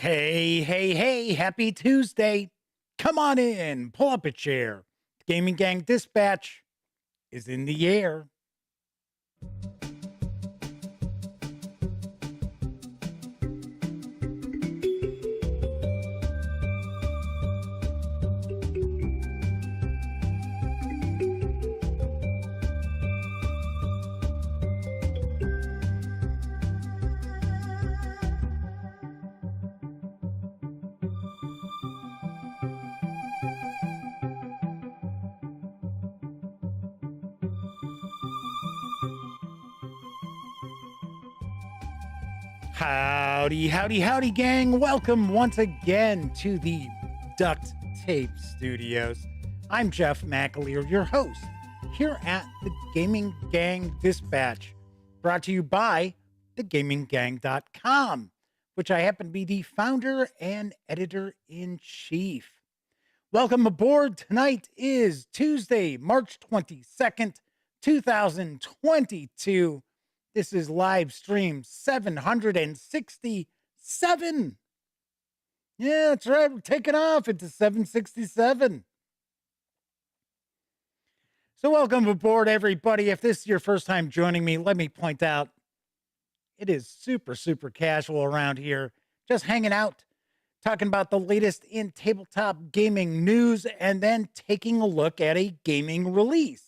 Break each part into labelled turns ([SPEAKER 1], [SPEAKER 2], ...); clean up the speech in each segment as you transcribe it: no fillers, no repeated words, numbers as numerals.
[SPEAKER 1] Hey, hey, hey, happy Tuesday. Come on in, pull up a chair. Gaming Gang Dispatch is in the air. Howdy, howdy, howdy, gang. Welcome once again to the Duct Tape Studios. I'm Jeff McAleer, your host, here at the Gaming Gang Dispatch, brought to you by thegaminggang.com, which I happen to be the founder and editor-in-chief. Welcome aboard. Tonight is Tuesday, March 22nd, 2022. This is live stream 767. Yeah, that's right. We're taking off into 767. So welcome aboard, everybody. If this is your first time joining me, let me point out it is super, super casual around here. Just hanging out, talking about the latest in tabletop gaming news, and then taking a look at a gaming release.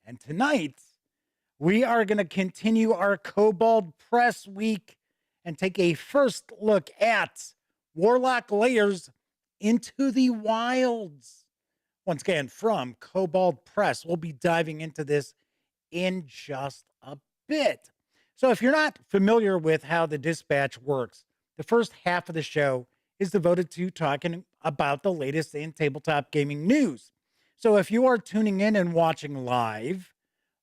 [SPEAKER 1] And tonight, we are going to continue our Kobold Press week and take a first look at Warlock Lairs Into the Wilds. Once again, from Kobold Press. We'll be diving into this in just a bit. So if you're not familiar with how the dispatch works, the first half of the show is devoted to talking about the latest in tabletop gaming news. So if you are tuning in and watching live,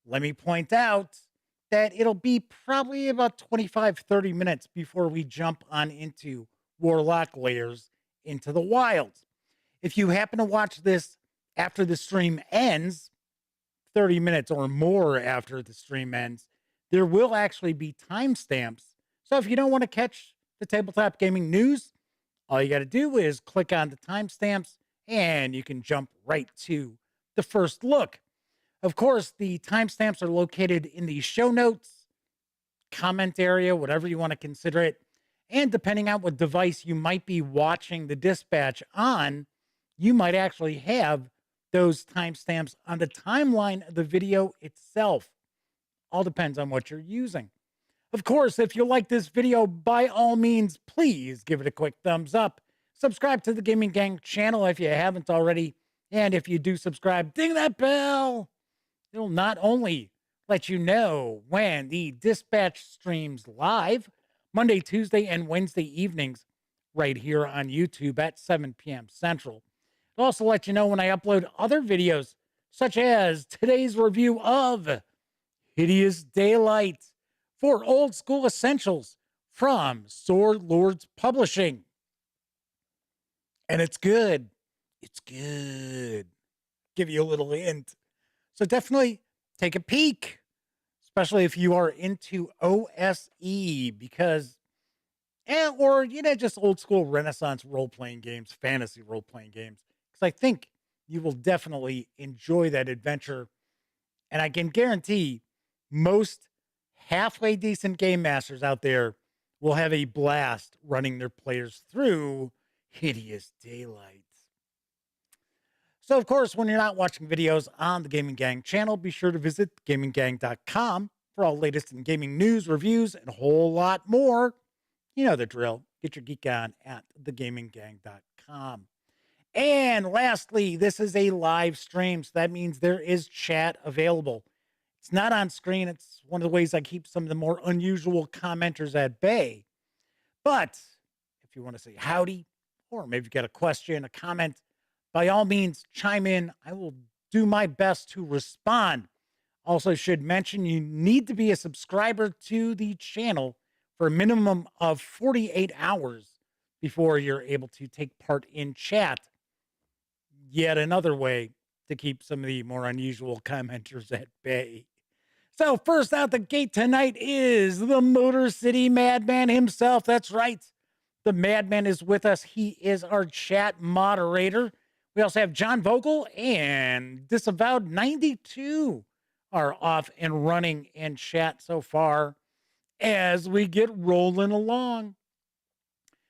[SPEAKER 1] let me point out that it'll be probably about 25-30 minutes before we jump on into Warlock Lairs Into the Wilds. If you happen to watch this after the stream ends, 30 minutes or more after the stream ends, there will actually be timestamps. So if you don't want to catch the tabletop gaming news, all you got to do is click on the timestamps and you can jump right to the first look. Of course, the timestamps are located in the show notes, comment area, whatever you want to consider it. And depending on what device you might be watching the dispatch on, you might actually have those timestamps on the timeline of the video itself. All depends on what you're using. Of course, if you like this video, by all means, please give it a quick thumbs up. Subscribe to the Gaming Gang channel if you haven't already. And if you do subscribe, ding that bell. It'll not only let you know when the dispatch streams live, Monday, Tuesday, and Wednesday evenings, right here on YouTube at 7 p.m. Central. It'll also let you know when I upload other videos, such as today's review of Hideous Daylight for Old School Essentials from Sword Lords Publishing. And it's good. It's good. Give you a little hint. So definitely take a peek, especially if you are into OSE, because, or, just old school Renaissance role-playing games, fantasy role-playing games, because I think you will definitely enjoy that adventure. And I can guarantee most halfway decent game masters out there will have a blast running their players through Hideous Daylight. So, of course, when you're not watching videos on the Gaming Gang channel, be sure to visit gaminggang.com for all latest in gaming news, reviews, and a whole lot more. You know the drill. Get your geek on at thegaminggang.com. And lastly, this is a live stream, so that means there is chat available. It's not on screen. It's one of the ways I keep some of the more unusual commenters at bay. But if you want to say howdy, or maybe you got a question, a comment, by all means, chime in. I will do my best to respond. Also should mention you need to be a subscriber to the channel for a minimum of 48 hours before you're able to take part in chat. Yet another way to keep some of the more unusual commenters at bay. So first out the gate tonight is the Motor City Madman himself. That's right. The Madman is with us. He is our chat moderator. We also have John Vogel and Disavowed 92 are off and running in chat so far as we get rolling along.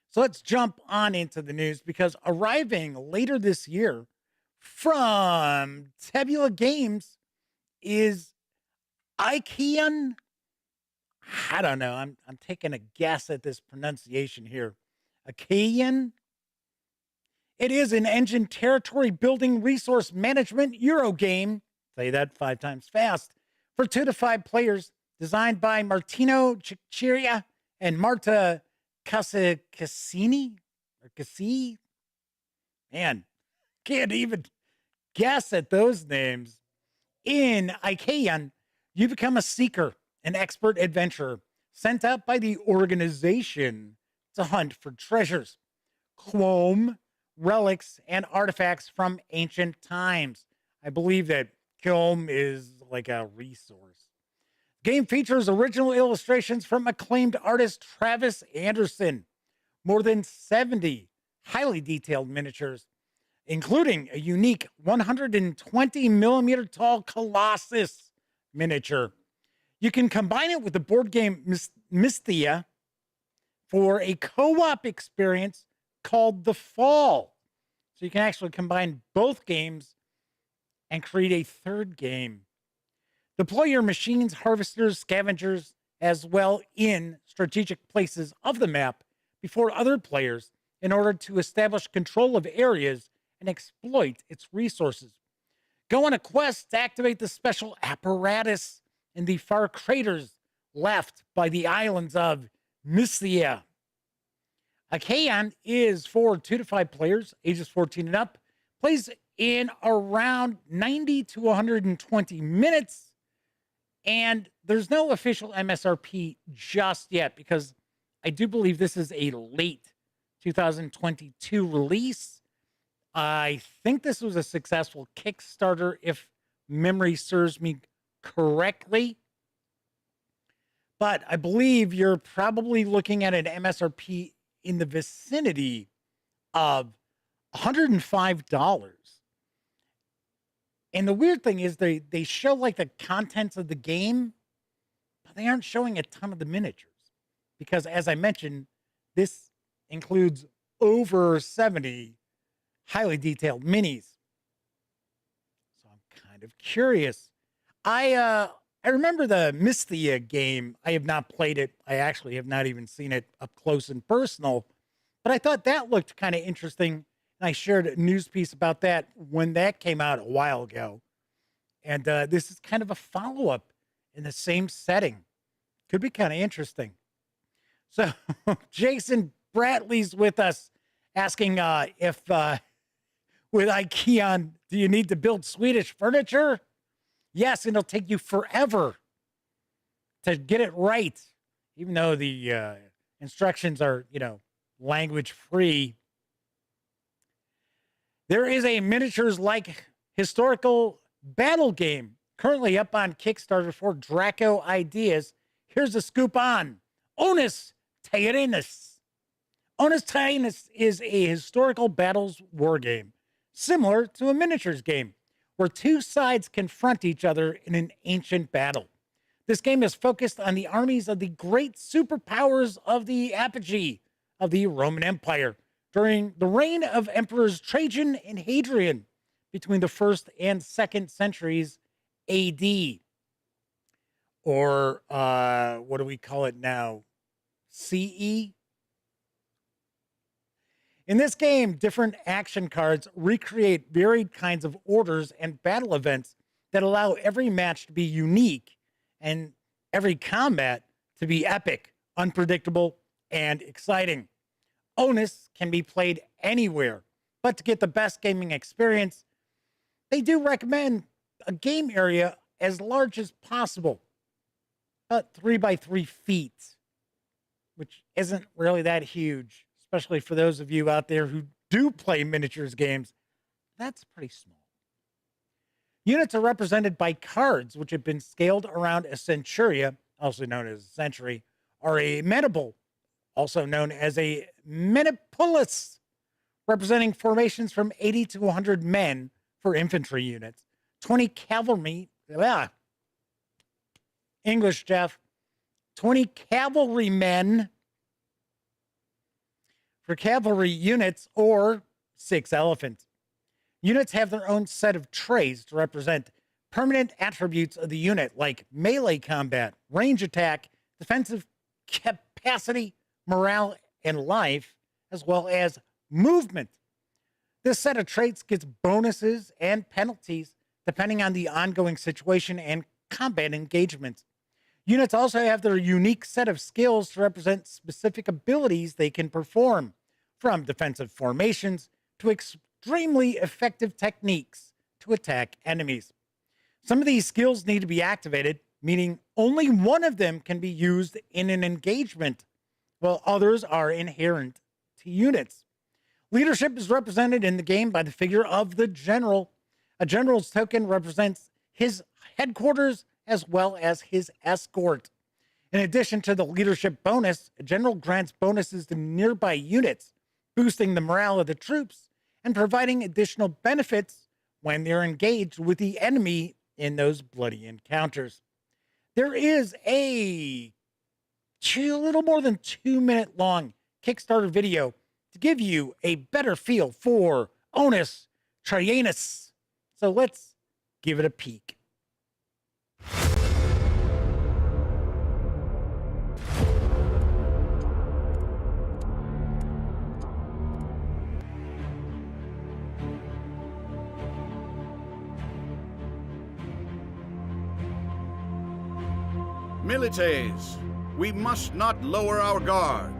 [SPEAKER 1] So let's jump on into the news, because arriving later this year from Tabula Games is Ikean. I don't know. I'm taking a guess at this pronunciation here. Ikean. It is an engine territory building resource management Euro game. Say that 5 times fast. For 2 to 5 players, designed by Martino Cicciria and Marta Cassini or Cassi. Man, can't even guess at those names. In Ikean, you become a seeker, an expert adventurer sent out by the organization to hunt for treasures, clone, relics, and artifacts from ancient times. I believe that Kilm is like a resource. Game features original illustrations from acclaimed artist Travis Anderson, more than 70 highly detailed miniatures, including a unique 120 millimeter tall Colossus miniature. You can combine it with the board game Mystia for a co-op experience called The Fall. So you can actually combine both games and create a third game. Deploy your machines, harvesters, scavengers, as well in strategic places of the map before other players in order to establish control of areas and exploit its resources. Go on a quest to activate the special apparatus in the far craters left by the islands of Mystia. Ikean is for 2 to 5 players, ages 14 and up, plays in around 90 to 120 minutes, and there's no official MSRP just yet, because I do believe this is a late 2022 release. I think this was a successful Kickstarter, if memory serves me correctly. But I believe you're probably looking at an MSRP in the vicinity of $105. And the weird thing is they show like the contents of the game, but they aren't showing a ton of the miniatures. Because as I mentioned, this includes over 70 highly detailed minis. So I'm kind of curious. I remember the Mystia game. I have not played it. I actually have not even seen it up close and personal. But I thought that looked kind of interesting. And I shared a news piece about that when that came out a while ago. And this is kind of a follow-up in the same setting. Could be kind of interesting. So Jason Bradley's with us, asking if with Ikean, do you need to build Swedish furniture? Yes, and it'll take you forever to get it right, even though the instructions are, language free. There is a miniatures-like historical battle game currently up on Kickstarter for Draco Ideas. Here's a scoop on Onus Tyrannus. Onus Tyrannus is a historical battles war game, similar to a miniatures game, where 2 sides confront each other in an ancient battle. This game is focused on the armies of the great superpowers of the apogee of the Roman Empire during the reign of Emperors Trajan and Hadrian between the 1st and 2nd centuries AD. Or what do we call it now? CE? In this game, different action cards recreate varied kinds of orders and battle events that allow every match to be unique and every combat to be epic, unpredictable, and exciting. Onus can be played anywhere, but to get the best gaming experience, they do recommend a game area as large as possible, about 3 by 3 feet, which isn't really that huge. Especially for those of you out there who do play miniatures games, that's pretty small. Units are represented by cards, which have been scaled around a centuria, also known as a century, are amenable also known as a Menipulis, representing formations from 80 to 100 men for infantry units, 20 cavalry, English, Jeff, 20 cavalrymen for cavalry units, or 6 elephants. Units have their own set of traits to represent permanent attributes of the unit, like melee combat, range attack, defensive capacity, morale, and life, as well as movement. This set of traits gets bonuses and penalties depending on the ongoing situation and combat engagements. Units also have their unique set of skills to represent specific abilities they can perform, from defensive formations to extremely effective techniques to attack enemies. Some of these skills need to be activated, meaning only one of them can be used in an engagement, while others are inherent to units. Leadership is represented in the game by the figure of the general. A general's token represents his headquarters as well as his escort. In addition to the leadership bonus, a general grants bonuses to nearby units, boosting the morale of the troops and providing additional benefits when they're engaged with the enemy in those bloody encounters. There is a little more than 2-minute long Kickstarter video to give you a better feel for Onus Trianus. So let's give it a peek.
[SPEAKER 2] Milites, we must not lower our guard.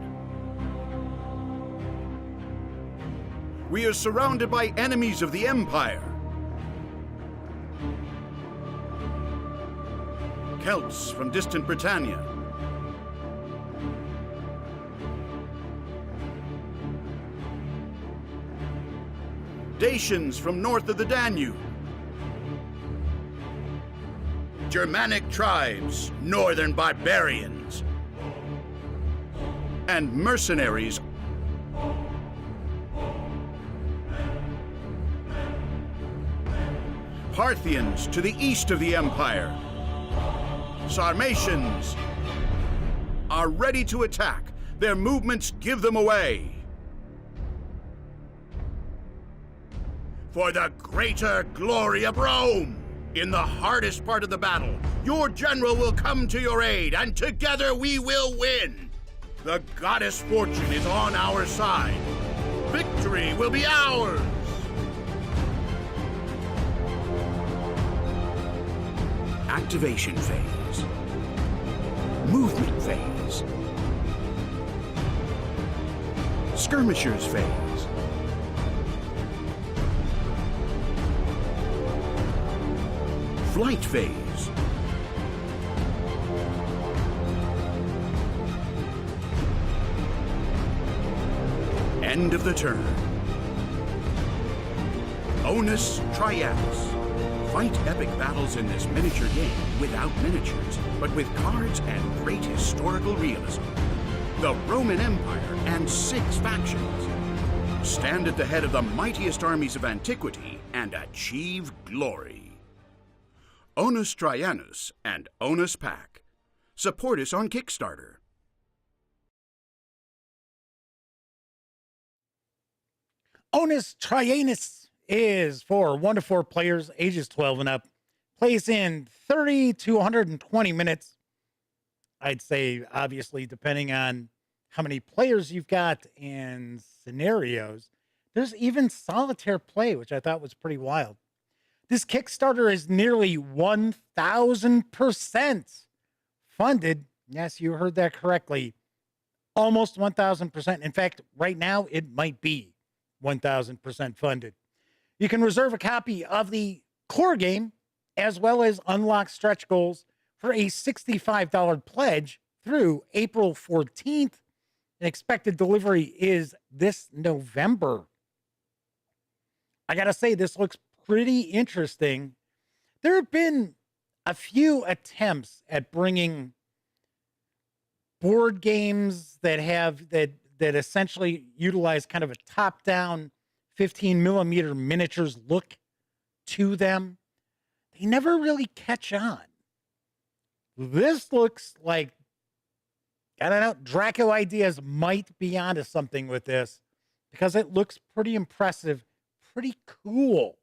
[SPEAKER 2] We are surrounded by enemies of the Empire. Celts from distant Britannia. Dacians from north of the Danube. Germanic tribes, northern barbarians, and mercenaries. Parthians to the east of the empire. Sarmatians are ready to attack. Their movements give them away. For the greater glory of Rome! In the hardest part of the battle, your general will come to your aid, and together we will win. The goddess Fortune is on our side. Victory will be ours. Activation phase. Movement phase. Skirmishers phase. Flight phase. End of the turn. Onus Trianus. Fight epic battles in this miniature game without miniatures, but with cards and great historical realism. The Roman Empire and 6 factions. Stand at the head of the mightiest armies of antiquity and achieve glory. Onus Trianus and Onus Pack. Support us on Kickstarter.
[SPEAKER 1] Onus Trianus is for 1 to 4 players, ages 12 and up. Plays in 30 to 120 minutes. I'd say, obviously, depending on how many players you've got and scenarios. There's even solitaire play, which I thought was pretty wild. This Kickstarter is nearly 1,000% funded. Yes, you heard that correctly. Almost 1,000%. In fact, right now, it might be 1,000% funded. You can reserve a copy of the core game, as well as unlock stretch goals for a $65 pledge through April 14th. And expected delivery is this November. I got to say, this looks pretty interesting. There have been a few attempts at bringing board games that have that essentially utilize kind of a top-down 15 millimeter miniatures look to them, they never really catch on. This looks like, I don't know, Draco Ideas might be onto something with this because it looks pretty impressive, pretty cool.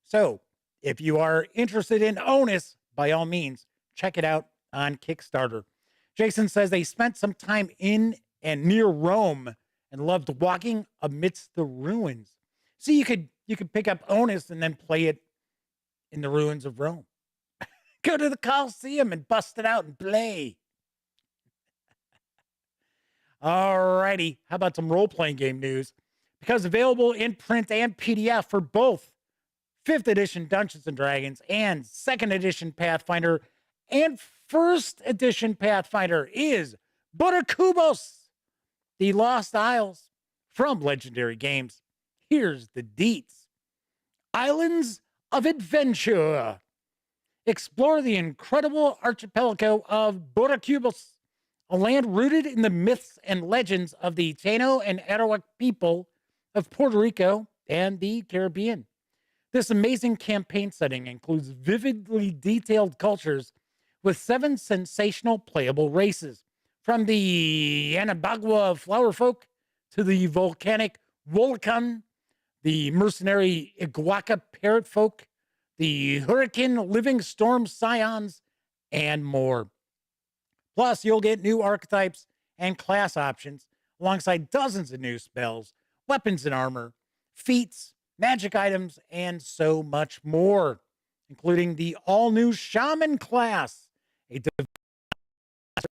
[SPEAKER 1] So if you are interested in Onus, by all means, check it out on Kickstarter. Jason says they spent some time in and near Rome and loved walking amidst the ruins. See, you could pick up Onus and then play it in the ruins of Rome. Go to the Colosseum and bust it out and play. All righty. How about some role-playing game news? Because available in print and PDF for both 5th edition Dungeons & Dragons and 2nd edition Pathfinder and 1st edition Pathfinder is Buttercubos, the Lost Isles from Legendary Games. Here's the deets. Islands of Adventure. Explore the incredible archipelago of Buttercubos, a land rooted in the myths and legends of the Taino and Arawak people of Puerto Rico and the Caribbean. This amazing campaign setting includes vividly detailed cultures with 7 sensational playable races, from the Anabagua flower folk to the volcanic Wolakan, the mercenary Iguaca parrot folk, the hurricane living storm scions, and more. Plus, you'll get new archetypes and class options alongside dozens of new spells, weapons and armor, feats, magic items, and so much more, including the all-new Shaman class,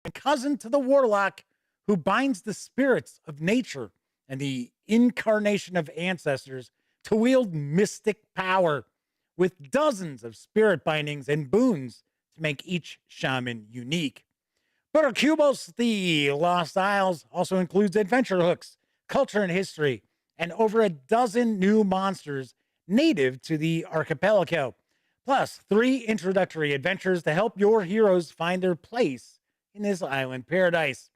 [SPEAKER 1] a cousin to the Warlock who binds the spirits of nature and the incarnation of ancestors to wield mystic power, with dozens of spirit bindings and boons to make each shaman unique. Buttercubos, the Lost Isles, also includes adventure hooks, culture and history, and over a dozen new monsters native to the archipelago, plus 3 introductory adventures to help your heroes find their place in this island paradise.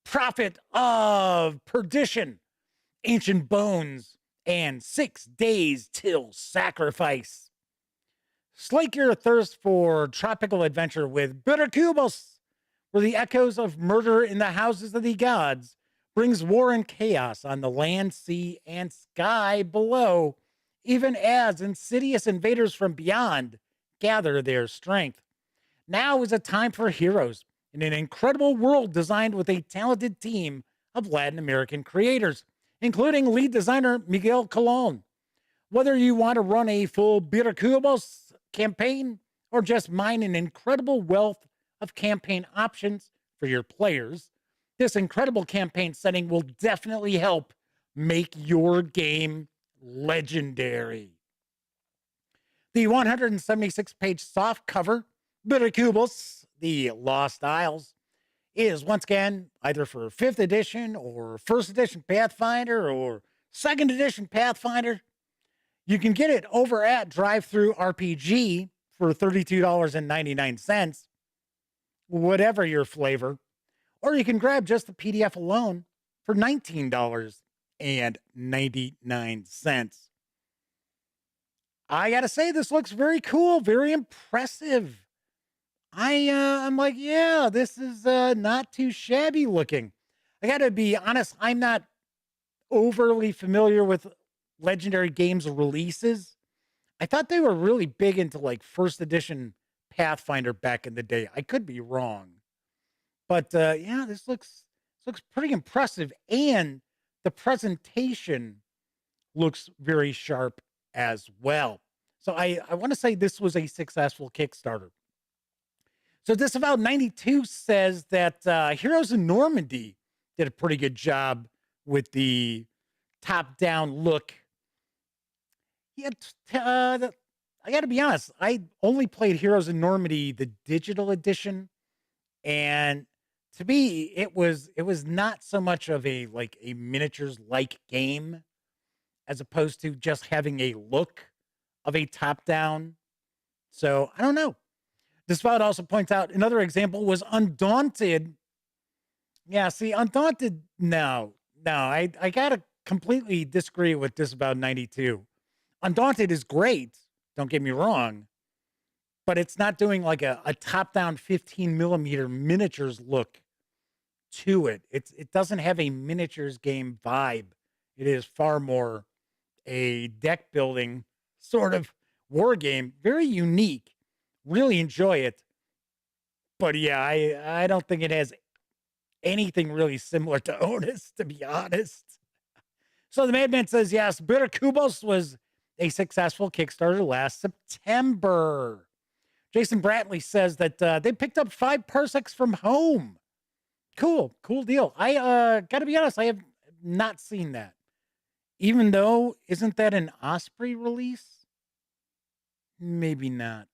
[SPEAKER 1] Prophet of Perdition, Ancient Bones, and 6 Days Till Sacrifice. Slake your thirst for tropical adventure with Buttercubos, where the echoes of murder in the houses of the gods brings war and chaos on the land, sea, and sky below, even as insidious invaders from beyond gather their strength. Now is a time for heroes in an incredible world designed with a talented team of Latin American creators, including lead designer Miguel Colon. Whether you want to run a full Buttercubos campaign or just mine an incredible wealth of campaign options for your players, this incredible campaign setting will definitely help make your game legendary. The 176-page soft cover, Buttercubos, the Lost Isles, is once again either for 5th edition or 1st edition Pathfinder or 2nd edition Pathfinder. You can get it over at Drive-Thru RPG for $32.99, whatever your flavor. Or you can grab just the PDF alone for $19.99. I got to say, this looks very cool, very impressive. I'm like, yeah, this is not too shabby looking. I got to be honest, I'm not overly familiar with Legendary Games releases. I thought they were really big into like 1st edition Pathfinder back in the day. I could be wrong. But yeah, this looks pretty impressive, and the presentation looks very sharp as well. So I want to say this was a successful Kickstarter. So Disavowed 92 says that Heroes in Normandy did a pretty good job with the top-down look. Yeah, I got to be honest. I only played Heroes in Normandy, the digital edition, and to me, it was not so much of a miniatures like game, as opposed to just having a look of a top-down. So I don't know. Disavowed also points out another example was Undaunted, Yeah, see, Undaunted, no, no, I gotta completely disagree with this about 92. Undaunted is great, don't get me wrong, but it's not doing like a top-down 15 millimeter miniatures look to it. It doesn't have a miniatures game vibe. It is far more a deck building sort of war game. Very unique. Really enjoy it. But yeah, I don't think it has anything really similar to Onus, to be honest. So the Madman says, yes, Bitter Kubos was a successful Kickstarter last September. Jason Brantley says that they picked up 5 parsecs from home. Cool deal. I gotta be honest, I have not seen that. Even though, isn't that an Osprey release? Maybe not.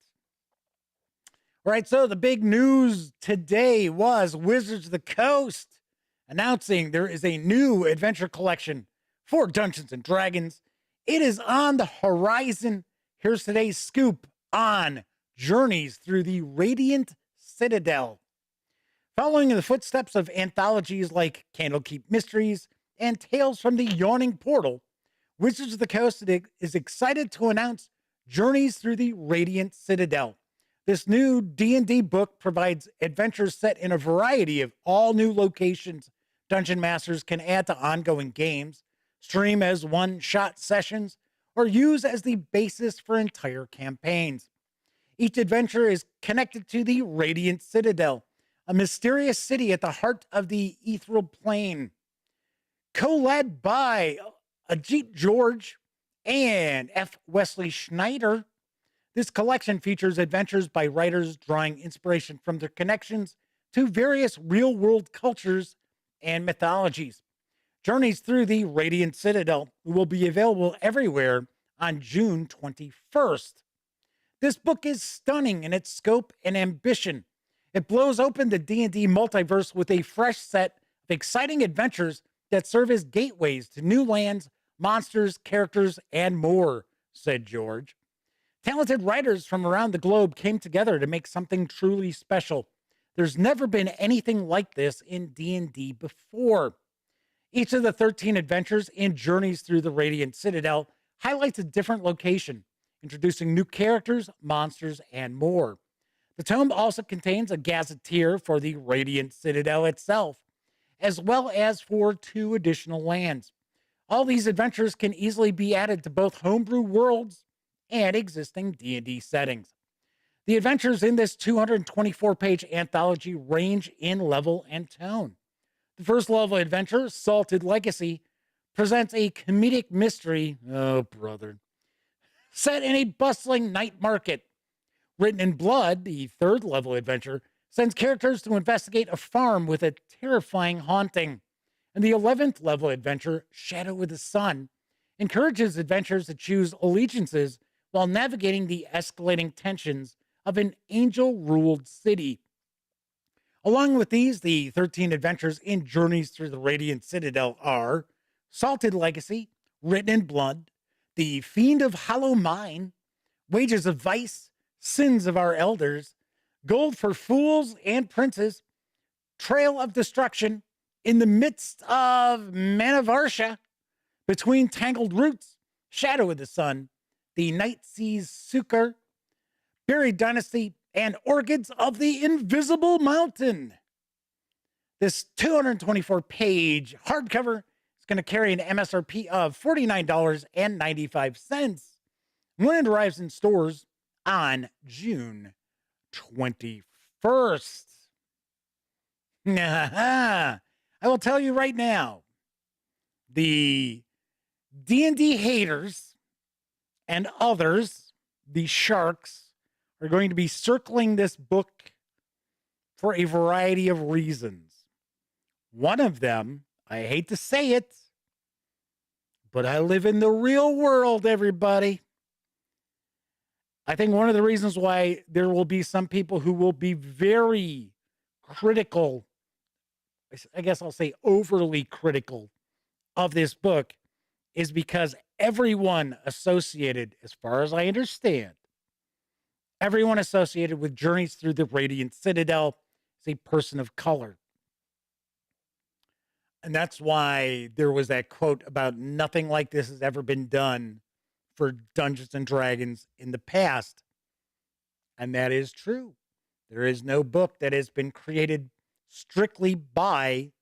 [SPEAKER 1] All right, so the big news today was Wizards of the Coast announcing there is a new adventure collection for Dungeons and Dragons. It is on the horizon. Here's today's scoop on Journeys Through the Radiant Citadel. Following in the footsteps of anthologies like Candlekeep Mysteries and Tales from the Yawning Portal, Wizards of the Coast is excited to announce Journeys Through the Radiant Citadel. This new D&D book provides adventures set in a variety of all new locations Dungeon Masters can add to ongoing games, stream as one-shot sessions, or use as the basis for entire campaigns. Each adventure is connected to the Radiant Citadel, a mysterious city at the heart of the ethereal plane. Co-led by Ajit George and F. Wesley Schneider, this collection features adventures by writers drawing inspiration from their connections to various real-world cultures and mythologies. Journeys Through the Radiant Citadel will be available everywhere on June 21st. This book is stunning in its scope and ambition. It blows open the D&D multiverse with a fresh set of exciting adventures that serve as gateways to new lands, monsters, characters, and more, said George. Talented writers from around the globe came together to make something truly special. There's never been anything like this in D&D before. Each of the 13 adventures in Journeys Through the Radiant Citadel highlights a different location, introducing new characters, monsters, and more. The tome also contains a gazetteer for the Radiant Citadel itself, as well as for 2 additional lands. All these adventures can easily be added to both homebrew worlds and existing D&D settings. The adventures in this 224-page anthology range in level and tone. The first level adventure, Salted Legacy, presents a comedic mystery, oh brother, set in a bustling night market. Written in Blood, the third level adventure, sends characters to investigate a farm with a terrifying haunting. And the 11th level adventure, Shadow of the Sun, encourages adventurers to choose allegiances while navigating the escalating tensions of an angel-ruled city. Along with these, the 13 adventures in Journeys Through the Radiant Citadel are Salted Legacy, Written in Blood, The Fiend of Hollow Mine, Wages of Vice, Sins of Our Elders, Gold for Fools and Princes, Trail of Destruction, In the Midst of Manavarsha, Between Tangled Roots, Shadow of the Sun, The Night Seas Sukkar, Buried Dynasty, and Orchids of the Invisible Mountain. This 224-page hardcover is going to carry an MSRP of $49.95 when it arrives in stores on June 21st. I will tell you right now, the D&D haters and others, the sharks, are going to be circling this book for a variety of reasons. One of them, I hate to say it, but I live in the real world, everybody. I think one of the reasons why there will be some people who will be very critical, I guess I'll say overly critical of this book, is because everyone associated, as far as I understand, everyone associated with Journeys Through the Radiant Citadel is a person of color. And that's why there was that quote about nothing like this has ever been done for Dungeons and Dragons in the past. And that is true. There is no book that has been created strictly by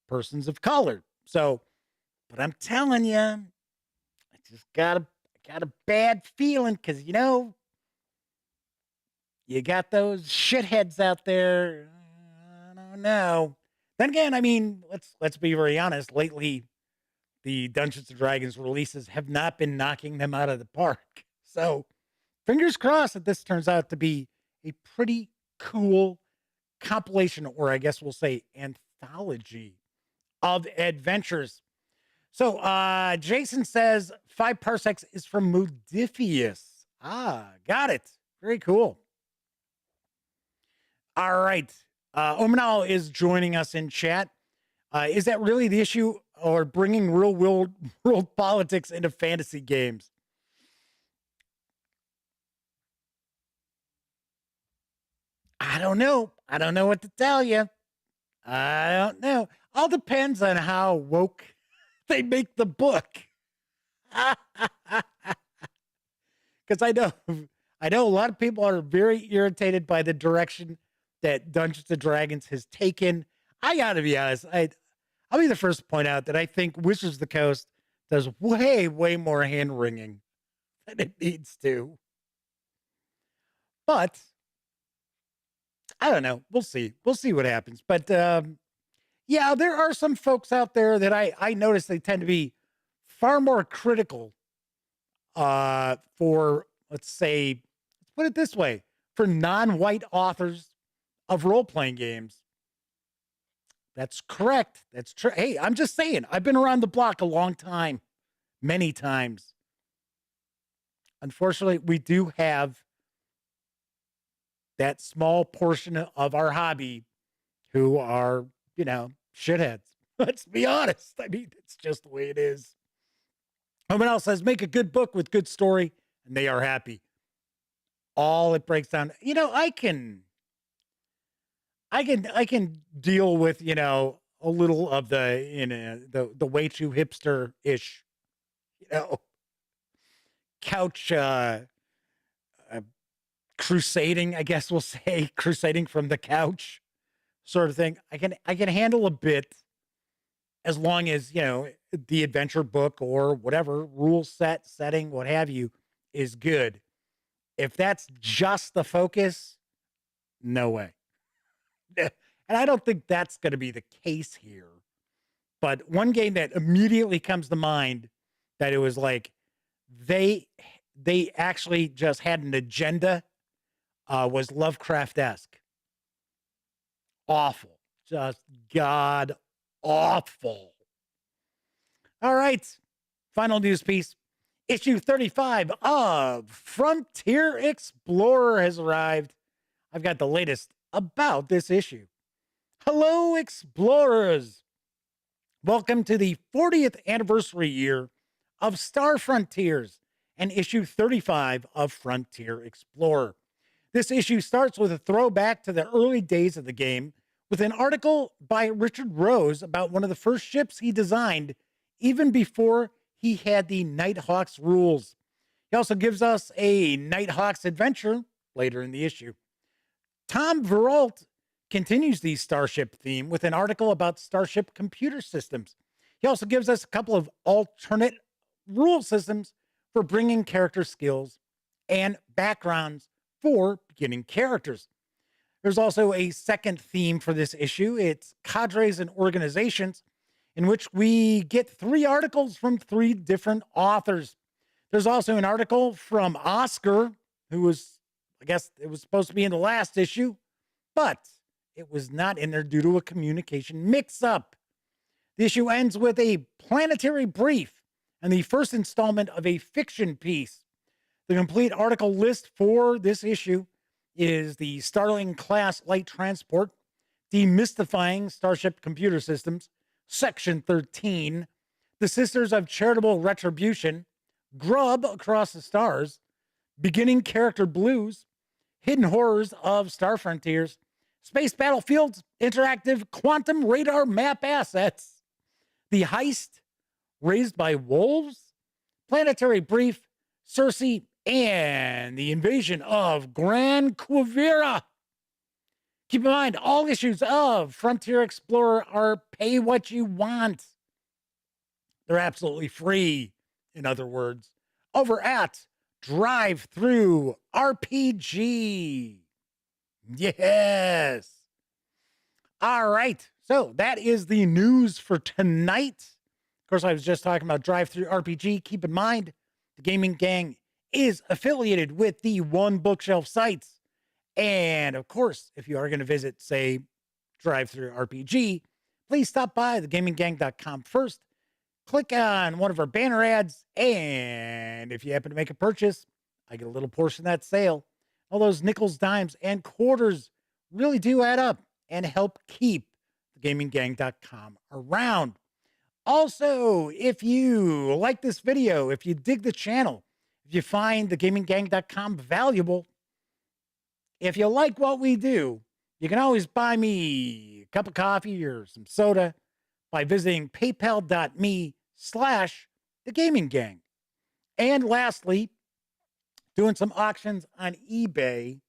[SPEAKER 1] persons of color. So, but I'm telling you, I just got a bad feeling because, you know, you got those shitheads out there. I don't know. Then again, I mean, let's be very honest. Lately, the Dungeons and Dragons releases have not been knocking them out of the park. So, fingers crossed that this turns out to be a pretty cool compilation, or I guess we'll say anthology of adventures. So, Jason says 5 parsecs is from Modifius. Ah, got it. Very cool. All right. Omanal is joining us in chat. Is that really the issue, or bringing real world politics into fantasy games? I don't know. I don't know what to tell you. I don't know. All depends on how woke they make the book. Because I know a lot of people are very irritated by the direction that Dungeons and Dragons has taken. I gotta be honest. I'll be the first to point out that I think Wizards of the Coast does way more hand wringing than it needs to. But I don't know. We'll see. We'll see what happens. But yeah, there are some folks out there that I notice they tend to be far more critical for, let's put it this way, for non-white authors of role-playing games. That's correct. That's true. Hey, I'm just saying, I've been around the block a long time, many times. Unfortunately, we do have that small portion of our hobby who are, you know, shitheads. Let's be honest. I mean, it's just the way it is. Someone else says, make a good book with good story, and they are happy. All it breaks down. You know, I can deal with, you know, a little of the, you know, the way too hipster-ish, you know, couch crusading, I guess we'll say, crusading from the couch sort of thing. I can handle a bit, as long as, you know, the adventure book or whatever rule setting, what have you, is good. If that's just the focus, no way. And I don't think that's going to be the case here. But one game that immediately comes to mind that it was like they actually just had an agenda was Lovecraft-esque. Awful. Just god awful. All right. Final news piece. Issue 35 of Frontier Explorer has arrived. I've got the latest about this issue. Hello, explorers. Welcome to the 40th anniversary year of Star Frontiers and issue 35 of Frontier Explorer. This issue starts with a throwback to the early days of the game with an article by Richard Rose about one of the first ships he designed, even before he had the Nighthawks rules. He also gives us a Nighthawks adventure later in the issue. Tom Veralt continues the Starship theme with an article about Starship computer systems. He also gives us a couple of alternate rule systems for bringing character skills and backgrounds for beginning characters. There's also a second theme for this issue. It's cadres and organizations, in which we get 3 articles from 3 different authors. There's also an article from Oscar, who was, I guess it was supposed to be in the last issue, but it was not in there due to a communication mix-up. The issue ends with a planetary brief and the first installment of a fiction piece. The complete article list for this issue is the Starling class light transport, demystifying Starship computer systems, Section 13, the Sisters of Charitable Retribution, Grub Across the Stars, Beginning Character Blues, Hidden Horrors of Star Frontiers, Space Battlefields, Interactive Quantum Radar Map Assets, The Heist, Raised by Wolves, Planetary Brief, Circe, and The Invasion of Gran Quivira. Keep in mind, all issues of Frontier Explorer are pay what you want. They're absolutely free, in other words, over at Drive Through RPG. Yes. All right. So that is the news for tonight. Of course, I was just talking about Drive Through RPG. Keep in mind, the Gaming Gang is affiliated with the One Bookshelf sites. And of course, if you are going to visit, say, Drive Through RPG, please stop by thegaminggang.com first. Click on one of our banner ads, and if you happen to make a purchase, I get a little portion of that sale. All those nickels, dimes, and quarters really do add up and help keep thegaminggang.com around. Also, if you like this video, if you dig the channel, if you find thegaminggang.com valuable, if you like what we do, you can always buy me a cup of coffee or some soda by visiting paypal.me/thegaminggang. And lastly, doing some auctions on eBay.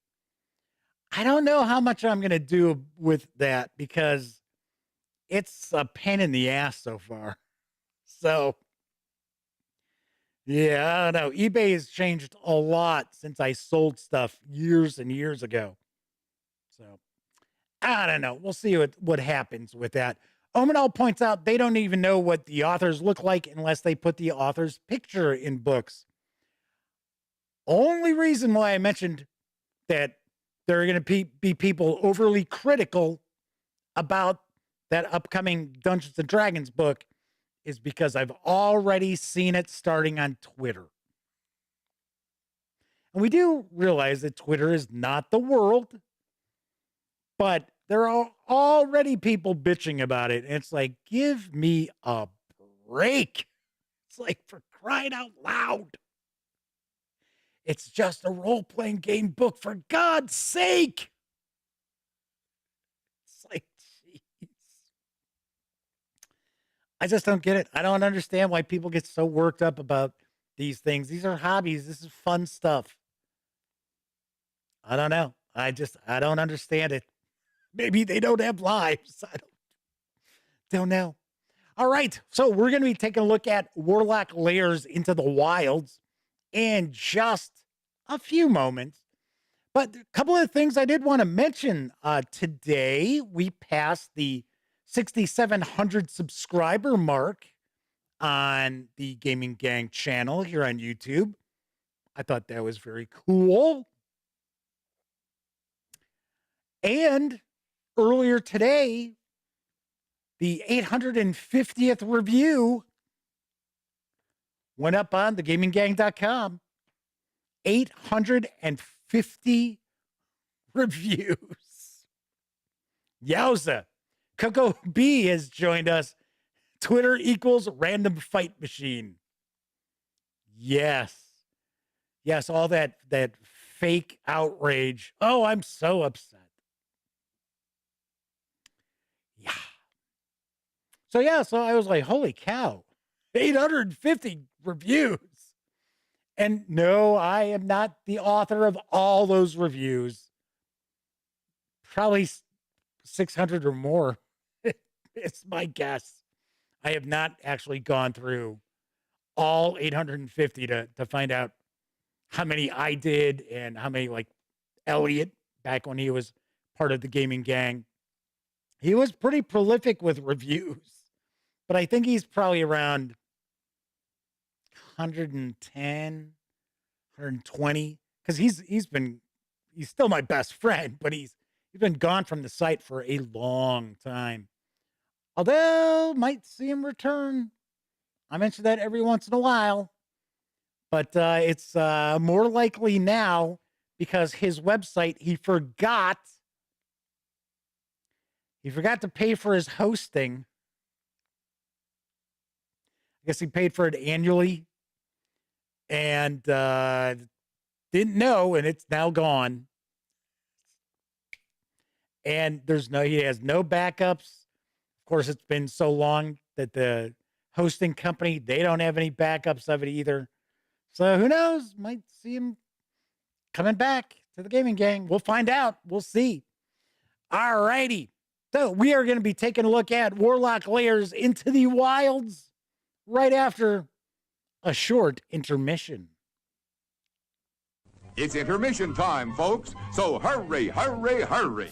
[SPEAKER 1] I don't know how much I'm going to do with that because it's a pain in the ass so far. So, yeah, I don't know. eBay has changed a lot since I sold stuff years and years ago. So, I don't know. We'll see what happens with that. Omenal points out they don't even know what the authors look like unless they put the author's picture in books. Only reason why I mentioned that there are going to be people overly critical about that upcoming Dungeons and Dragons book is because I've already seen it starting on Twitter. And we do realize that Twitter is not the world, but there are already people bitching about it. And it's like, give me a break. It's like, for crying out loud. It's just a role-playing game book, for God's sake. It's like, jeez. I just don't get it. I don't understand why people get so worked up about these things. These are hobbies. This is fun stuff. I don't know. I don't understand it. Maybe they don't have lives. I don't know. All right. So we're going to be taking a look at Warlock Lairs Into the Wilds in just a few moments. But a couple of things I did want to mention today. We passed the 6,700 subscriber mark on the Gaming Gang channel here on YouTube. I thought that was very cool. And earlier today, the 850th review went up on thegaminggang.com. 850 reviews. Yowza. Coco B has joined us. Twitter equals random fight machine. Yes. Yes, all that fake outrage. Oh, I'm so upset. Yeah. So I was like, holy cow. 850 reviews. And no, I am not the author of all those reviews. Probably 600 or more. It's my guess. I have not actually gone through all 850 to find out how many I did and how many, like Elliot, back when he was part of the Gaming Gang. He was pretty prolific with reviews, but I think he's probably around 110, 120, because he's still my best friend, but he's been gone from the site for a long time. Although might see him return. I mention that every once in a while, but it's more likely now because his website, he forgot to pay for his hosting. I guess he paid for it annually and didn't know, and it's now gone. And he has no backups. Of course, it's been so long that the hosting company. They don't have any backups of it either. So who knows? Might see him coming back to the gaming gang. We'll find out. We'll see. All righty. So we are going to be taking a look at Warlock Lairs Into the Wilds right after a short intermission.
[SPEAKER 3] It's intermission time, folks, so hurry, hurry, hurry.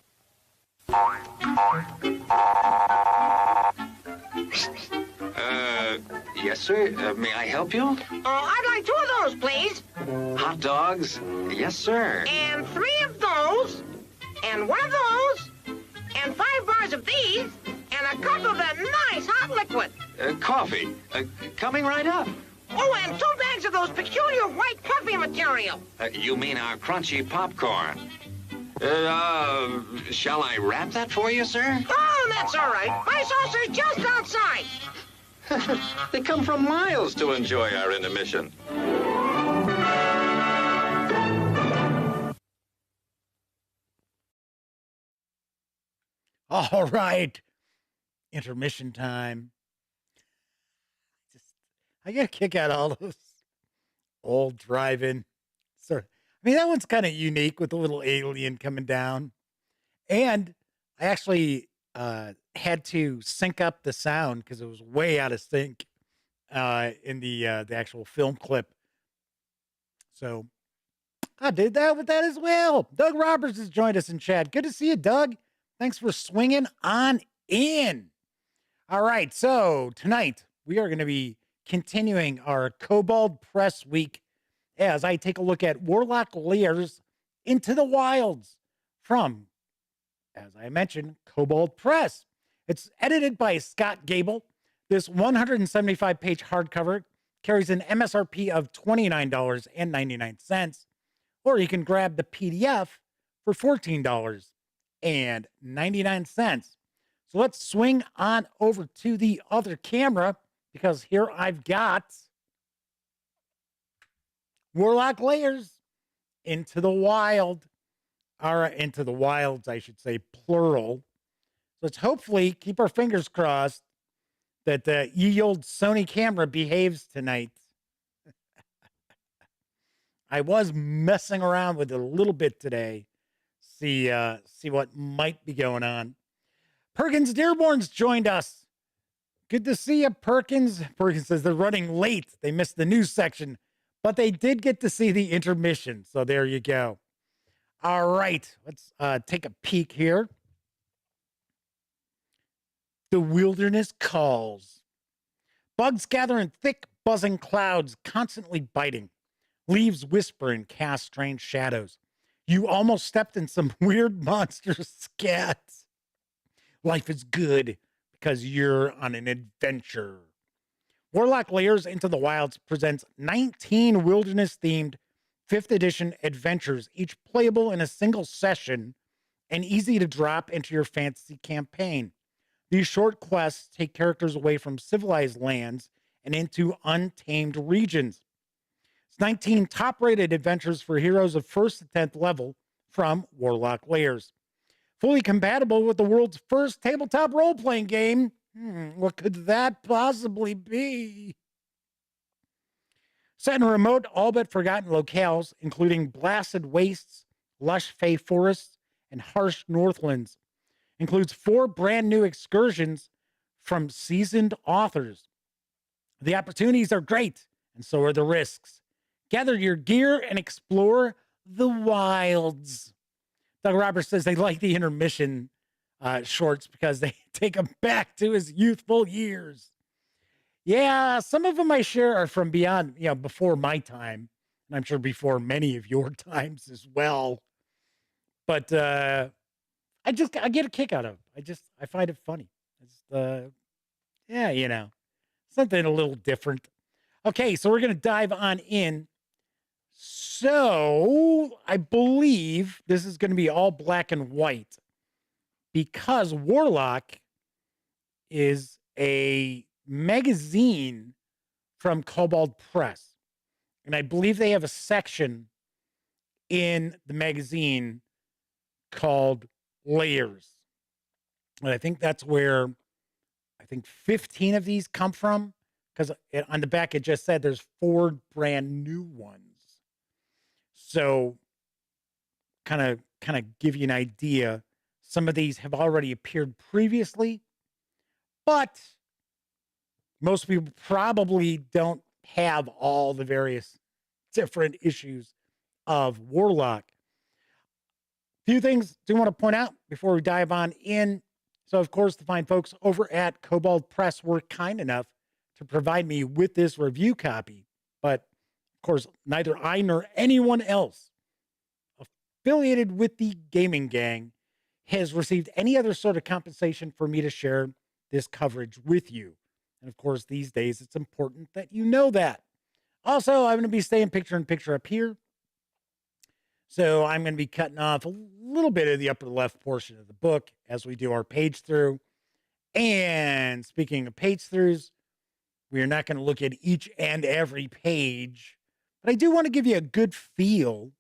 [SPEAKER 4] Yes, sir. May I help you?
[SPEAKER 5] I'd like 2 of those, please.
[SPEAKER 4] Hot dogs? Yes, sir.
[SPEAKER 5] And 3 of those. And 1 of those. And 5 bars of these. And a cup of that nice hot liquid.
[SPEAKER 4] Coffee. Coming right up.
[SPEAKER 5] Oh, and 2 bags of those peculiar white puffy material.
[SPEAKER 4] You mean our crunchy popcorn? Shall I wrap that for you, sir?
[SPEAKER 5] Oh, that's all right. My saucer's just outside.
[SPEAKER 4] They come from miles to enjoy our intermission.
[SPEAKER 1] All right. Intermission time. I get a kick out of all those old drive-in. I mean, that one's kind of unique with the little alien coming down. And I actually had to sync up the sound because it was way out of sync in the actual film clip. So I did that with that as well. Doug Roberts has joined us in chat. Good to see you, Doug. Thanks for swinging on in. All right, so tonight we are going to be continuing our Kobold Press week as I take a look at Warlock Lairs Into the Wilds from, as I mentioned, Kobold Press. It's edited by Scott Gable. This 175-page hardcover carries an MSRP of $29.99, or you can grab the PDF for $14.99. So let's swing on over to the other camera because here I've got Warlock Lairs Into the Wild, or Into the Wilds, I should say, plural. Let's hopefully keep our fingers crossed that the ye old Sony camera behaves tonight. I was messing around with it a little bit today. See what might be going on. Perkins Dearborn's joined us. Good to see you, Perkins. Perkins says they're running late. They missed the news section, but they did get to see the intermission. So there you go. All right, let's take a peek here. The wilderness calls. Bugs gather in thick, buzzing clouds, constantly biting. Leaves whisper and cast strange shadows. You almost stepped in some weird monster scat. Life is good because you're on an adventure. Warlock Lairs Into the Wilds presents 19 wilderness-themed 5th edition adventures, each playable in a single session and easy to drop into your fantasy campaign. These short quests take characters away from civilized lands and into untamed regions. It's 19 top-rated adventures for heroes of 1st to 10th level from Warlock Lairs. Fully compatible with the world's first tabletop role-playing game. What could that possibly be? Set in remote, all but forgotten locales, including blasted wastes, lush fey forests, and harsh northlands. Includes 4 brand new excursions from seasoned authors. The opportunities are great, and so are the risks. Gather your gear and explore the wilds. Doug Roberts says they like the intermission shorts because they take him back to his youthful years. Yeah, some of them I share are from beyond, before my time, and I'm sure before many of your times as well. But I get a kick out of it. I find it funny. Something a little different. Okay, so we're going to dive on in. So I believe this is going to be all black and white because Warlock is a magazine from Kobold Press. And I believe they have a section in the magazine called Lairs. And I think that's where 15 of these come from. because on the back it just said there's 4 brand new ones. So kind of give you an idea. Some of these have already appeared previously, but most people probably don't have all the various different issues of Warlock. Few things do want to point out before we dive on in. So, of course, the fine folks over at Kobold Press were kind enough to provide me with this review copy. But, of course, neither I nor anyone else affiliated with the gaming gang has received any other sort of compensation for me to share this coverage with you. And, of course, these days, it's important that you know that. Also, I'm going to be staying picture-in-picture up here. So I'm going to be cutting off a little bit of the upper left portion of the book as we do our page through. And speaking of page throughs, we are not going to look at each and every page, but I do want to give you a good feel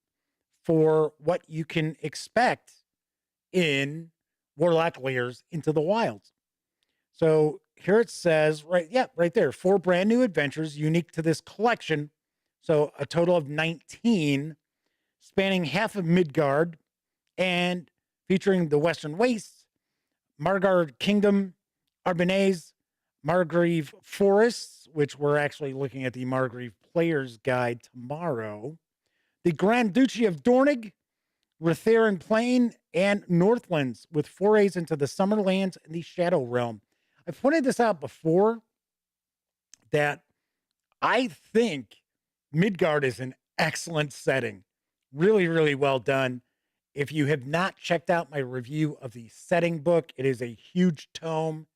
[SPEAKER 1] for what you can expect in Warlock Lairs Into the Wilds. So here it says, right there, 4 brand new adventures unique to this collection. So a total of 19, spanning half of Midgard and featuring the Western Wastes, Margard Kingdom, Arbanese, Margrave Forests, which we're actually looking at the Margrave Player's Guide tomorrow, the Grand Duchy of Dornig, Retheran Plain, and Northlands, with forays into the Summerlands and the Shadow Realm. I've pointed this out before that I think Midgard is an excellent setting. Really, really well done. If you have not checked out my review of the setting book, it is a huge tome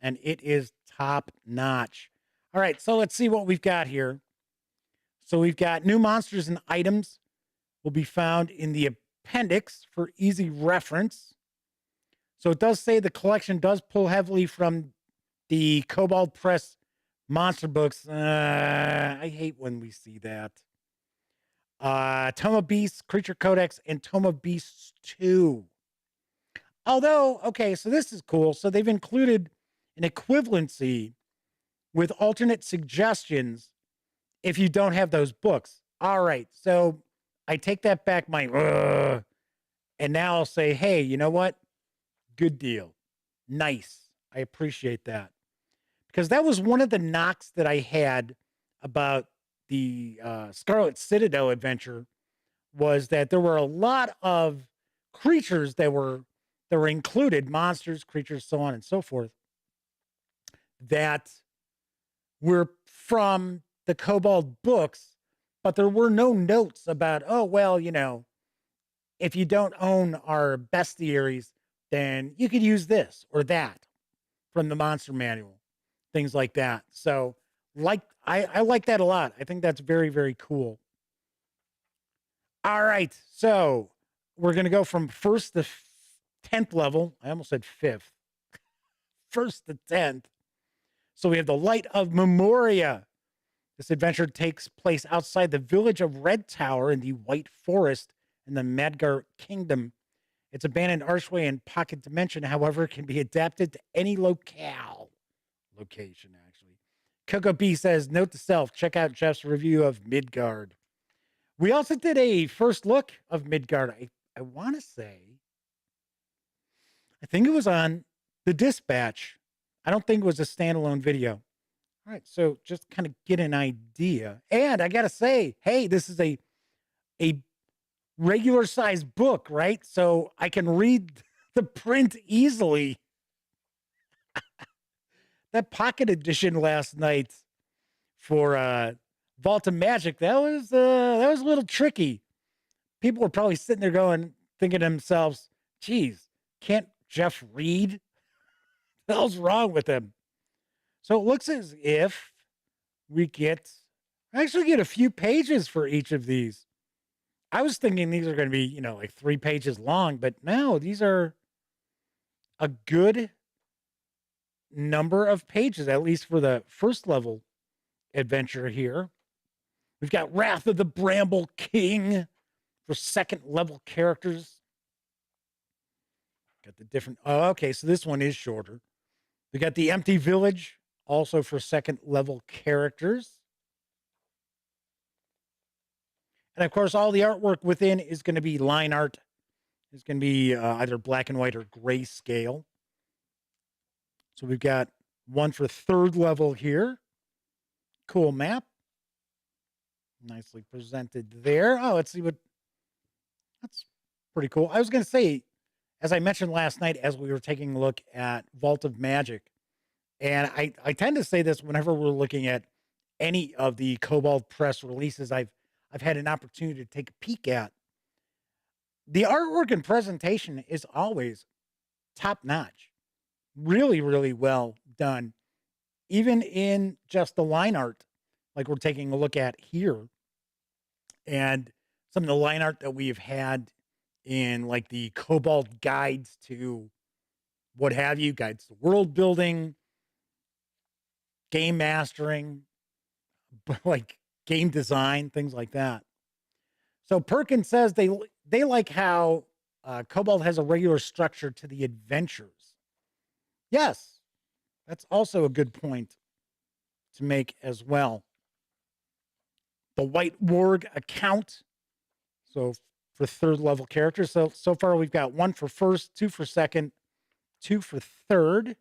[SPEAKER 1] and it is top notch. All right, so let's see what we've got here. So we've got new monsters and items will be found in the appendix for easy reference. So it does say the collection does pull heavily from the Kobold Press monster books. I hate when we see that. Tome of Beasts, Creature Codex, and Tome of Beasts 2. Although, okay, so this is cool. So they've included an equivalency with alternate suggestions if you don't have those books. All right, so I take that back, and now I'll say, hey, you know what? Good deal. Nice. I appreciate that. Because that was one of the knocks that I had about the Scarlet Citadel adventure, was that there were a lot of creatures that were included, monsters, creatures, so on and so forth, that were from the Kobold books, but there were no notes about, oh, well, you know, if you don't own our bestiaries, then you could use this or that from the monster manual, things like that. So I like that a lot. I think that's very, very cool. All right. So we're going to go from 1st to 10th level. I almost said 5th. 1st to 10th. So we have the Light of Memoria. This adventure takes place outside the village of Red Tower in the White Forest in the Madgar Kingdom. Its abandoned archway and pocket dimension, however, can be adapted to any location, actually. Coco B says, note to self, check out Jeff's review of Midgard. We also did a first look of Midgard. I want to say, I think it was on the Dispatch. I don't think it was a standalone video. All right, so just kind of get an idea. And I got to say, hey, this is a regular size book, right? So I can read the print easily. That pocket edition last night for Vault of Magic, that was a little tricky. People were probably sitting there thinking to themselves, geez, can't Jeff read? What the hell's wrong with him? So it looks as if we actually get a few pages for each of these. I was thinking these are going to be, like 3 pages long, but no, these are a good number of pages, at least for the first level adventure here. We've got Wrath of the Bramble King for 2nd level characters. Got the different, okay, so this one is shorter. We got the Empty Village also for second level characters. And of course, all the artwork within is going to be line art. It's going to be either black and white or grayscale. So we've got one for third level here. Cool map. Nicely presented there. Oh, let's see what. That's pretty cool. I was going to say, as I mentioned last night, as we were taking a look at Vault of Magic, and I tend to say this whenever we're looking at any of the Kobold Press releases I've had an opportunity to take a peek at. The artwork and presentation is always top notch. Really, really well done. Even in just the line art, like we're taking a look at here. And some of the line art that we've had in like the Kobold guides to what have you, guides to world building, game mastering, like game design, things like that. So Perkins says they like how Kobold has a regular structure to the adventures. Yes, that's also a good point to make as well. The White Warg account. So for third level characters. So far we've got one for first, two for second, two for third.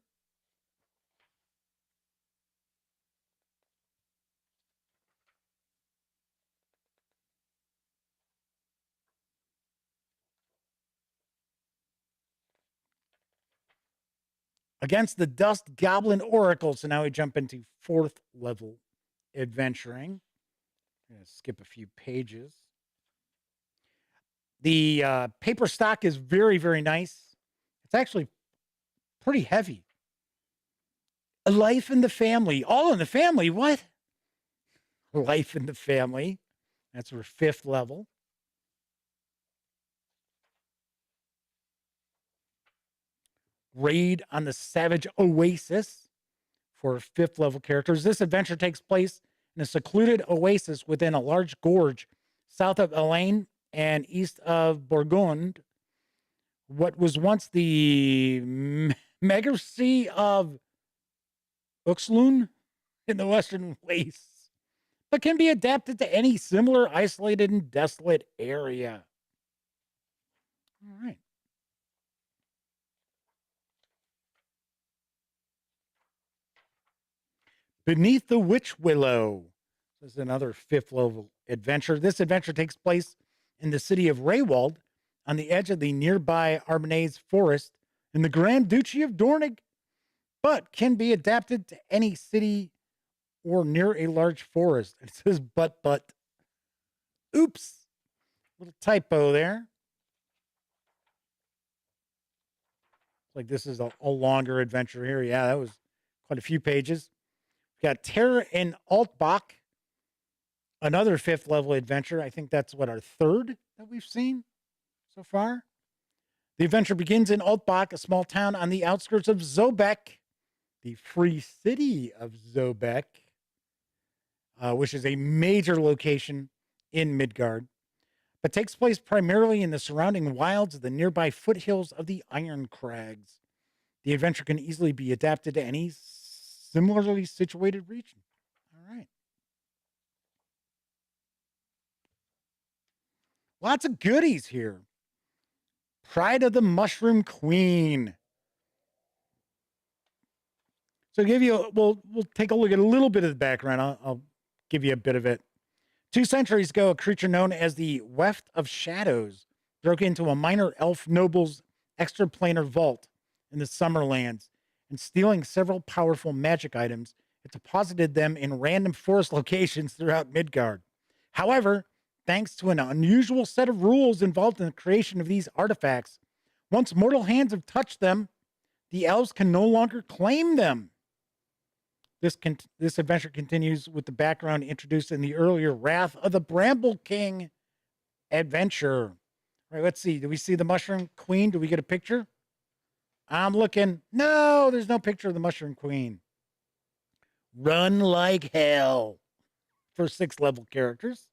[SPEAKER 1] Against the Dust Goblin Oracle. So now we jump into fourth level adventuring. I'm going to skip a few pages. The paper stock is very, very nice. It's actually pretty heavy. A Life in the Family. All in the Family. What? Life in the Family. That's for fifth level. Raid on the Savage Oasis for fifth level characters. This adventure takes place in a secluded oasis within a large gorge south of Elaine and east of Bourgogne. What was once the Megacy of Uxlun in the western wastes, but can be adapted to any similar isolated and desolate area. All right. Beneath the Witch Willow. This is another fifth level adventure. This adventure takes place in the city of Raywald on the edge of the nearby Arbonese forest in the Grand Duchy of Dornig, but can be adapted to any city or near a large forest. It says but. Oops. Little typo there. Like this is a longer adventure here. Yeah, that was quite a few pages. We've got Terror in Altbach, another fifth level adventure. I think that's what, our third that we've seen so far. The adventure begins in Altbach, a small town on the outskirts of Zobeck, the free city of Zobeck, which is a major location in Midgard, but takes place primarily in the surrounding wilds of the nearby foothills of the Iron Crags. The adventure can easily be adapted to any similarly situated region. All right. Lots of goodies here. Pride of the Mushroom Queen. So we'll take a look at a little bit of the background. I'll give you a bit of it. 2 centuries ago, a creature known as the Weft of Shadows broke into a minor elf noble's extraplanar vault in the Summerlands, and stealing several powerful magic items, it deposited them in random forest locations throughout Midgard. However, thanks to an unusual set of rules involved in the creation of these artifacts, once mortal hands have touched them, the elves can no longer claim them. This adventure continues with the background introduced in the earlier Wrath of the Bramble King adventure. All right, let's see. Do we see the Mushroom Queen? Do we get a picture? I'm looking. No, there's no picture of the Mushroom Queen. Run like hell for 6th level characters.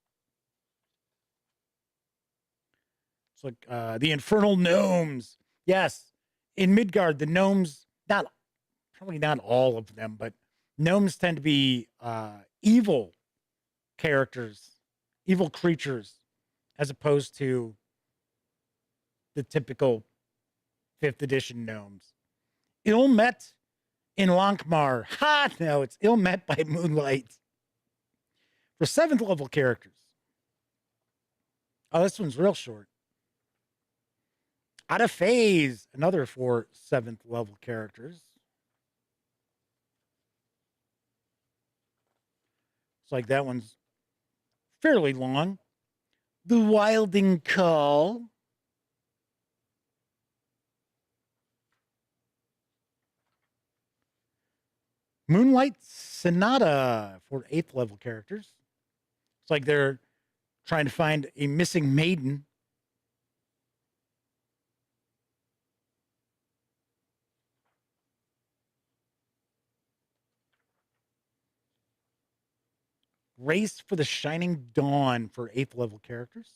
[SPEAKER 1] It's like the Infernal Gnomes. Yes, in Midgard, the gnomes, probably not all of them, but Gnomes tend to be evil characters, evil creatures, as opposed to the typical 5th edition gnomes. Ill met in Lankmar. Ha! No, it's ill met by moonlight. For 7th level characters. Oh, this one's real short. Out of phase, another for 7th level characters. It's like that one's fairly long. The Wilding Call. Moonlight Sonata for 8th level characters. It's like they're trying to find a missing maiden. Race for the Shining Dawn for 8th level characters.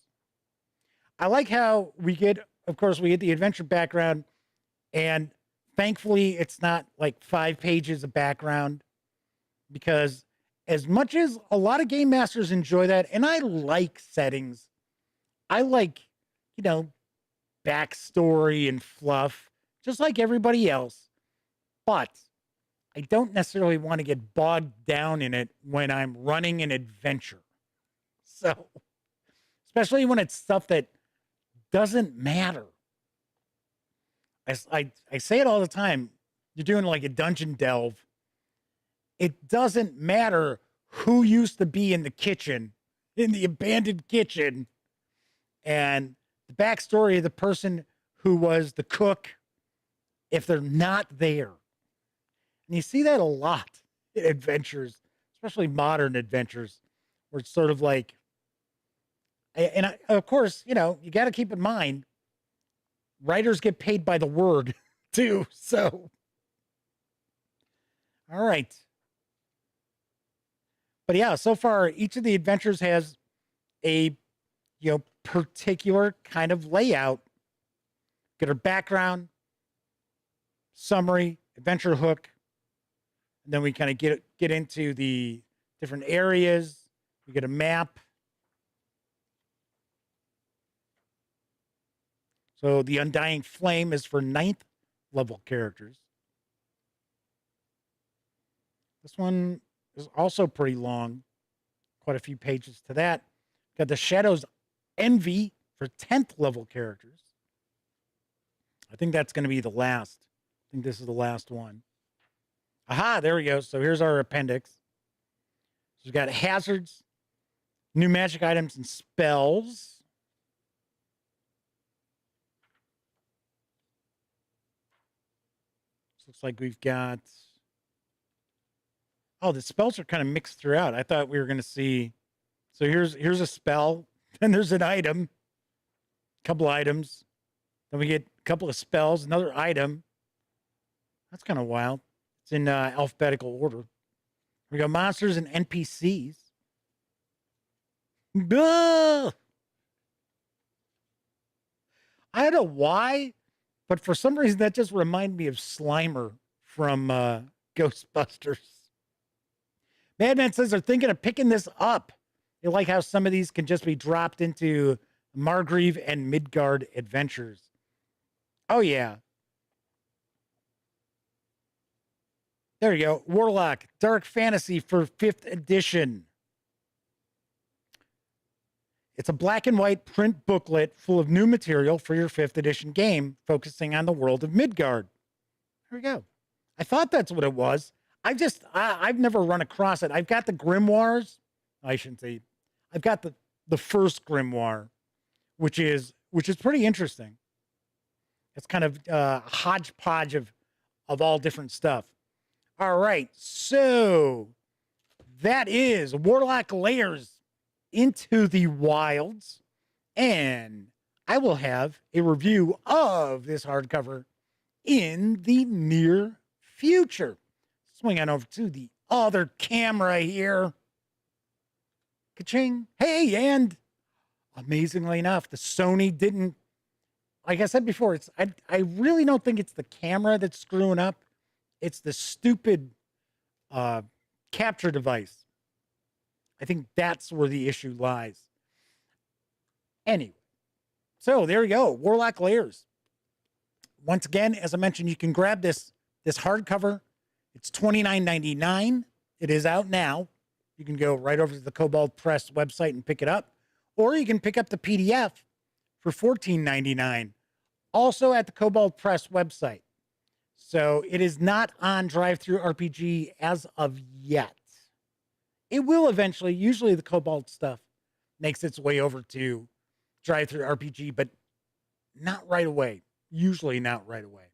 [SPEAKER 1] I like how we get, of course, we get the adventure background, and thankfully it's not like 5 pages of background, because as much as a lot of game masters enjoy that, and I like settings, I like, backstory and fluff, just like everybody else, but I don't necessarily want to get bogged down in it when I'm running an adventure. So, especially when it's stuff that doesn't matter. I say it all the time. You're doing like a dungeon delve. It doesn't matter who used to be in the kitchen, in the abandoned kitchen, and the backstory of the person who was the cook, if they're not there. And you see that a lot in adventures, especially modern adventures, where it's sort of like, of course, you got to keep in mind, writers get paid by the word too. So, all right. But yeah, so far, each of the adventures has a, particular kind of layout. Get our background, summary, adventure hook. And then we kind of get into the different areas. We get a map. So the Undying Flame is for 9th level characters. This one is also pretty long. Quite a few pages to that. Got the Shadow's Envy for 10th level characters. I think that's going to be the last. I think this is the last one. Aha, there we go. So here's our appendix. So we've got hazards, new magic items, and spells. So looks like we've got... Oh, the spells are kind of mixed throughout. I thought we were going to see... So here's a spell, and there's an item, a couple items. Then we get a couple of spells, another item. That's kind of wild. It's in alphabetical order. We got monsters and NPCs. Duh! I don't know why, but for some reason that just reminded me of Slimer from Ghostbusters. Madman says they're thinking of picking this up. They like how some of these can just be dropped into Margrave and Midgard adventures. Oh, yeah. There you go. Warlock, Dark Fantasy for 5th edition. It's a black and white print booklet full of new material for your 5th edition game, focusing on the world of Midgard. There we go. I thought that's what it was. I've never run across it. I've got the grimoires. I shouldn't say. I've got the first grimoire, which is pretty interesting. It's kind of a hodgepodge of all different stuff. All right, so that is Warlock Lairs Into the Wilds, and I will have a review of this hardcover in the near future. Swing on over to the other camera here. Ka-ching. Hey, and amazingly enough, the Sony didn't, like I said before, I really don't think it's the camera that's screwing up. It's the stupid capture device. I think that's where the issue lies. Anyway, so there you go, Warlock Lairs. Once again, as I mentioned, you can grab this hardcover. It's $29.99. It is out now. You can go right over to the Kobold Press website and pick it up. Or you can pick up the PDF for $14.99. Also at the Kobold Press website. So it is not on Drive-Thru RPG as of yet. It will eventually. Usually the Kobold stuff makes its way over to Drive-Thru RPG, but not right away. Usually not right away.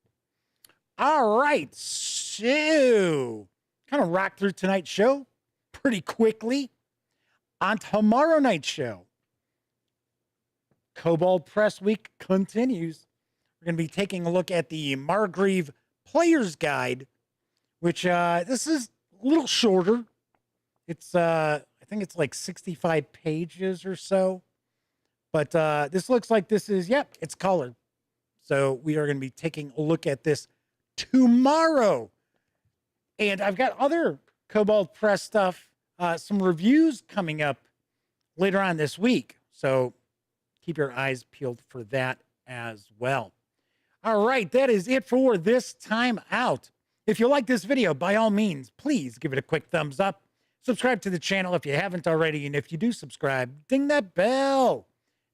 [SPEAKER 1] All right. So kind of rock through tonight's show pretty quickly. On tomorrow night's show, Kobold Press Week continues. We're going to be taking a look at the Margrave Player's Guide, which this is a little shorter. It's I think it's like 65 pages or so. But this looks like this is, yep, it's colored. So we are going to be taking a look at this tomorrow. And I've got other Kobold Press stuff, some reviews coming up later on this week. So keep your eyes peeled for that as well. All right, that is it for this time out. If you like this video, by all means, please give it a quick thumbs up. Subscribe to the channel if you haven't already. And if you do subscribe, ding that bell.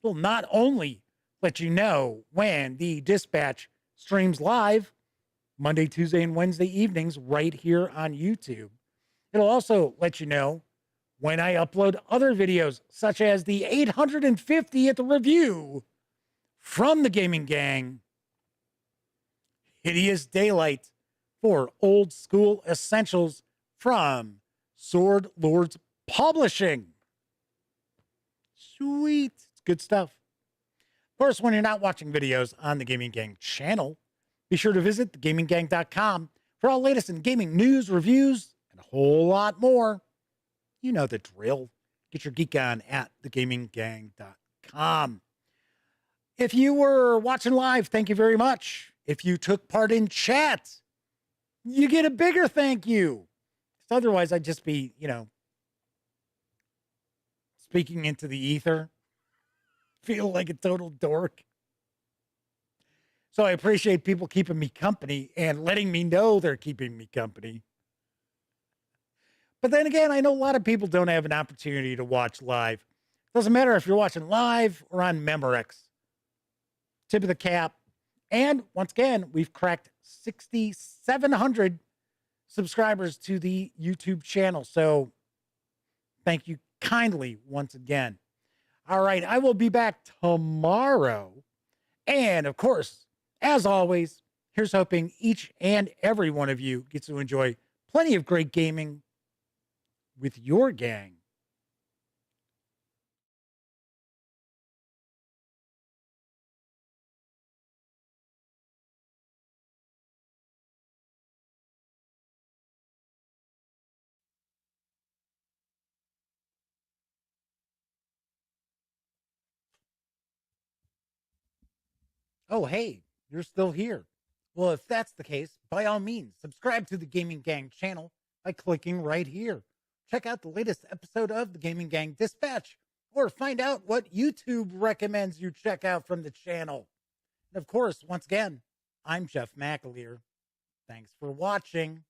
[SPEAKER 1] It will not only let you know when the Dispatch streams live Monday, Tuesday, and Wednesday evenings right here on YouTube. It'll also let you know when I upload other videos, such as the 850th review from the Gaming Gang, Hideous Daylight for Old School Essentials from Sword Lords Publishing. Sweet. It's good stuff. Of course, when you're not watching videos on the Gaming Gang channel, be sure to visit thegaminggang.com for all latest in gaming news, reviews, and a whole lot more. You know the drill. Get your geek on at thegaminggang.com. If you were watching live, thank you very much. If you took part in chat, you get a bigger thank you. Because otherwise, I'd just be, speaking into the ether. Feel like a total dork. So I appreciate people keeping me company and letting me know they're keeping me company. But then again, I know a lot of people don't have an opportunity to watch live. Doesn't matter if you're watching live or on Memorex. Tip of the cap. And once again, we've cracked 6,700 subscribers to the YouTube channel. So thank you kindly once again. All right, I will be back tomorrow. And of course, as always, here's hoping each and every one of you gets to enjoy plenty of great gaming with your gang. Oh, hey, you're still here. Well, if that's the case, by all means, subscribe to the Gaming Gang channel by clicking right here. Check out the latest episode of the Gaming Gang Dispatch, or find out what YouTube recommends you check out from the channel. And of course, once again, I'm Jeff McAleer. Thanks for watching.